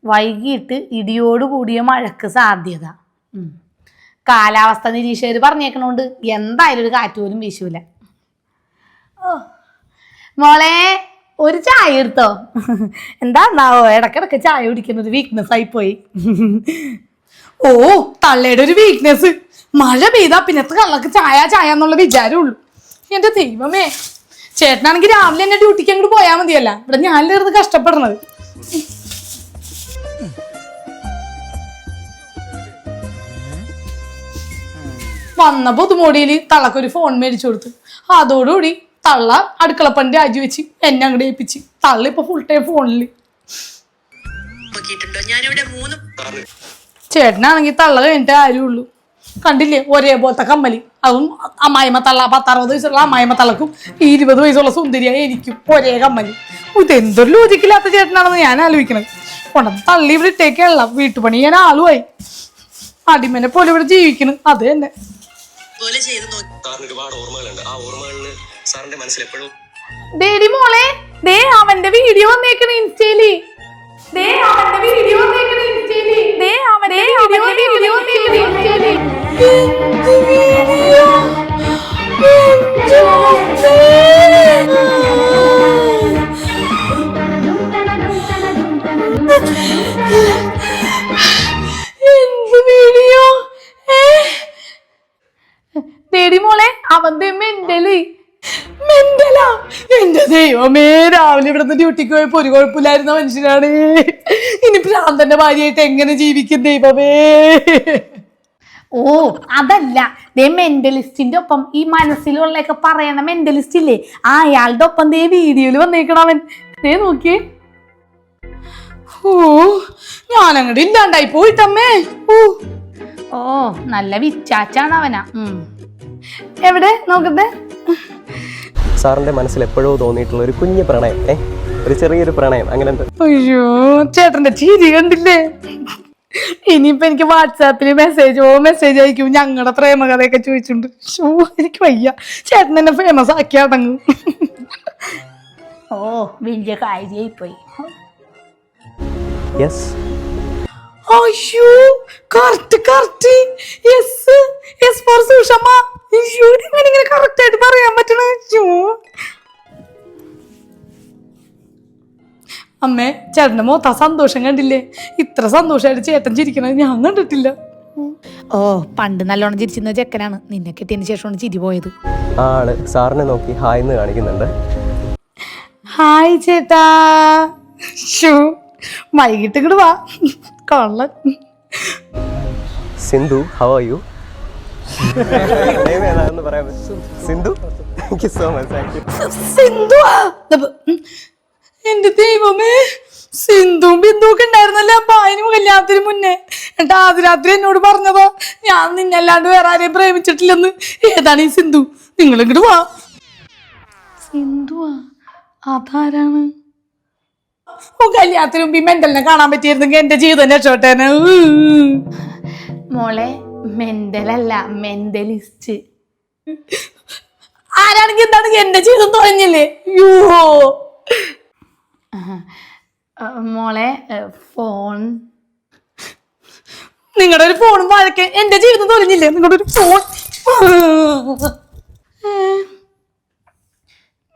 വൈകിട്ട് ഇടിയോട് കൂടിയ മഴക്ക് സാധ്യത. കാലാവസ്ഥ നിരീക്ഷകർ പറഞ്ഞേക്കണോണ്ട് എന്തായാലും ഒരു കാറ്റ് പോലും വീശൂല. മോളെ ഒരു ചായ എടുത്തോ. എന്താന്നാവോ ഇടക്കിടക്ക് ചായ കുടിക്കുന്നത് വീക്ക്നെസ് ആയി പോയി. ഓ തള്ളയുടെ ഒരു വീക്ക്നെസ്. മഴ പെയ്താ പിന്നത്തെ കള്ളക്ക് ചായ ചായ എന്നുള്ള വിചാരമുള്ളൂ. എന്റെ ദൈവമേ, ചേട്ടനാണെങ്കിൽ രാവിലെ എന്നെ ഡ്യൂട്ടിക്ക് അങ്ങോട്ട് പോയാൽ മതിയല്ല, ഇവിടെ ഞാനിരുന്ന് കഷ്ടപ്പെടുന്നത്. വന്ന പുതുമോടിയില് തള്ളക്കൊരു ഫോൺ മേടിച്ചു കൊടുത്തു. അതോടുകൂടി തള്ള അടുക്കളപ്പണി രാജിവെച്ച് എന്നെ അങ്ങോട്ട് ഏൽപ്പിച്ച്. തള്ള ഇപ്പൊ ഫുൾ ടൈം ഫോണില്. ചേട്ടനാണെങ്കിൽ തള്ള കഴിഞ്ഞിട്ട് ആരും ഉള്ളൂ. കണ്ടില്ലേ ഒരേപോലത്തെ കമ്മല്. അതും അമ്മായിമ്മ തള്ള 10-60 വയസ്സുള്ള അമ്മായിമ്മ തള്ളക്കും 20 വയസ്സുള്ള സുന്ദരിയായി എനിക്കും ഒരേ കമ്മല്. ഇതെന്തൊരു ലോജിക്കില്ലാത്ത ചേട്ടനാണെന്ന് ഞാൻ ആലോചിക്കണത്. കൊണ്ടത് തള്ളി ഇവിടെ ഇട്ടേക്കാണല്ല, വീട്ടുപണി ഞാൻ ആളുമായി അടിമനെ പോലെ ഇവിടെ ജീവിക്കണം. അത് തന്നെ ദേടി മോളെ, ദേ അവന്റെ വീഡിയോ വന്നേക്കണ ഇൻസ്റ്റയില്. ദേടി മോളെ അവന്റെ മെന്റലാ. എന്റെ ദൈവമേ, രാവിലെ ഇവിടുന്ന് ഡ്യൂട്ടിക്ക് പോയപ്പോ ഒരു കുഴപ്പമില്ലായിരുന്ന മനുഷ്യനാണ്. ഇനി ഭ്രാന്തന്റെ ഭാര്യയായിട്ട് എങ്ങനെ ജീവിക്കും ദൈവമേ. ഓ അതല്ല, ദേ മെന്റലിസ്റ്റിന്റെ ഒപ്പം ഈ മനസ്സിലുള്ളൊക്കെ പറയണ മെന്റലിസ്റ്റ് ഇല്ലേ, അയാളുടെ ഒപ്പം ദേ വീഡിയോയില് വന്നേക്കണവൻ. ദേ നോക്കിയേ. ഓ ഞാനങ്ങട് ഇല്ലാണ്ടായി പോയിട്ടമ്മേ. ഓ നല്ല വിച്ചാച്ചാണ് അവനാ. എവിടെ നോക്കട്ടെ. സാറിന്റെ മനസ്സിൽ എപ്പോഴോ തോന്നിയിട്ടുള്ള ഒരു കുഞ്ഞു പ്രണയം, ഒരു ചെറിയൊരു പ്രണയം അങ്ങനെ. അയ്യോ ചേട്ടന്റെ ചിരി കണ്ടില്ലേ. ഇനിയിപ്പോ എനിക്ക് വാട്സാപ്പിൽ മെസ്സേജ് അയക്കും, ഞങ്ങളുടെ പ്രേമകഥയൊക്കെ ചോദിച്ചിട്ടുണ്ട്. എനിക്ക് വയ്യ, ചേട്ടൻ എന്നെ ഫേമസ് ആക്കി അടങ്ങും. ഓ വലിയ കാര്യമായി പോയി. അയ്യോ കറക്റ്റ് യെസ് ഫോർ സുഷമ്മ. അയ്യോ ഇങ്ങനെ കറക്റ്റ് ആയിട്ട് പറയാൻ പറ്റണ. അമ്മേ, ചേട്ടന്റെ മൊത്ത സന്തോഷം കണ്ടില്ലേ? ഇത്ര സന്തോഷമായിട്ട് ചേട്ടൻ ചിരിക്കണത് ഞാൻ കണ്ടിട്ടില്ല. ഓ പണ്ട് നല്ലോണം ചിരിച്ചിരുന്ന ചെക്കനാണ്, നിന്നെ കിട്ടിയതിന് ശേഷമാണ് ചിരി പോയത്. ആള് സാറിനെ നോക്കി ഹായ് എന്ന് കാണിക്കുന്നുണ്ട്. ഹായ് ചേട്ടാ. വൈകിട്ട് ഇങ്ങോട്ട് വാ. കൊള്ളൻ. Sindhu, how are you? Sindhu, thank you so much. Thank you. Sindhu, എന്റെ ദൈവമേ, സിന്ധുവും ബിന്ദുവൊക്കെ ഉണ്ടായിരുന്നല്ലേ അപ്പൊ അതിന് കല്യാണത്തിന് മുന്നേ. എന്നിട്ട് ആദ്യ രാത്രി എന്നോട് പറഞ്ഞതാ ഞാൻ നിന്നല്ലാണ്ട് വേറെ ആരെയും പ്രേമിച്ചിട്ടില്ലെന്ന്. ഏതാണ് ഈ സിന്ധു? നിങ്ങൾ ഇങ്ങോട്ട് വാ. സിന്ധുവാ? അതാരാണ്? ഓ കല്യാണത്തിന് മുമ്പ് ഈ മെന്റലിനെ കാണാൻ പറ്റിയിരുന്നെങ്കിൽ എന്റെ ജീവിതം രക്ഷോട്ടേനെ. മോളെ മെന്റലല്ല, മെന്റലിസ്റ്റ്. ആരാണെങ്കിൽ എന്താണെങ്കിൽ എന്റെ ജീവിതം തുഴഞ്ഞില്ലേ. യോ മോളെ ഫോൺ, നിങ്ങളുടെ ഒരു ഫോണും വഴക്കെ എന്റെ ജീവിതം തുഴഞ്ഞില്ലേ. നിങ്ങളുടെ ഒരു ഫോൺ,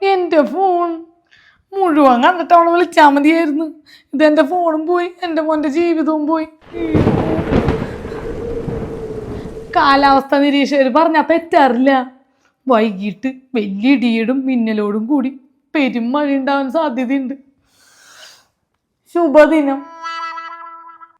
എന്റെ ഫോൺ മുഴുവൻ കണ്ടിട്ട് അവളെ വിളിച്ചാൽ മതിയായിരുന്നു. ഇതെന്റെ ഫോണും പോയി, എന്റെ മോന്റെ ജീവിതവും പോയി. കാലാവസ്ഥ നിരീക്ഷകർ പറഞ്ഞാൽ തെറ്റാറില്ല. വൈകിട്ട് വലിയ ഇടിയോടും മിന്നലോടും കൂടി പെരും മഴ ഉണ്ടാവാൻ സാധ്യതയുണ്ട്. ശുഭദിനം.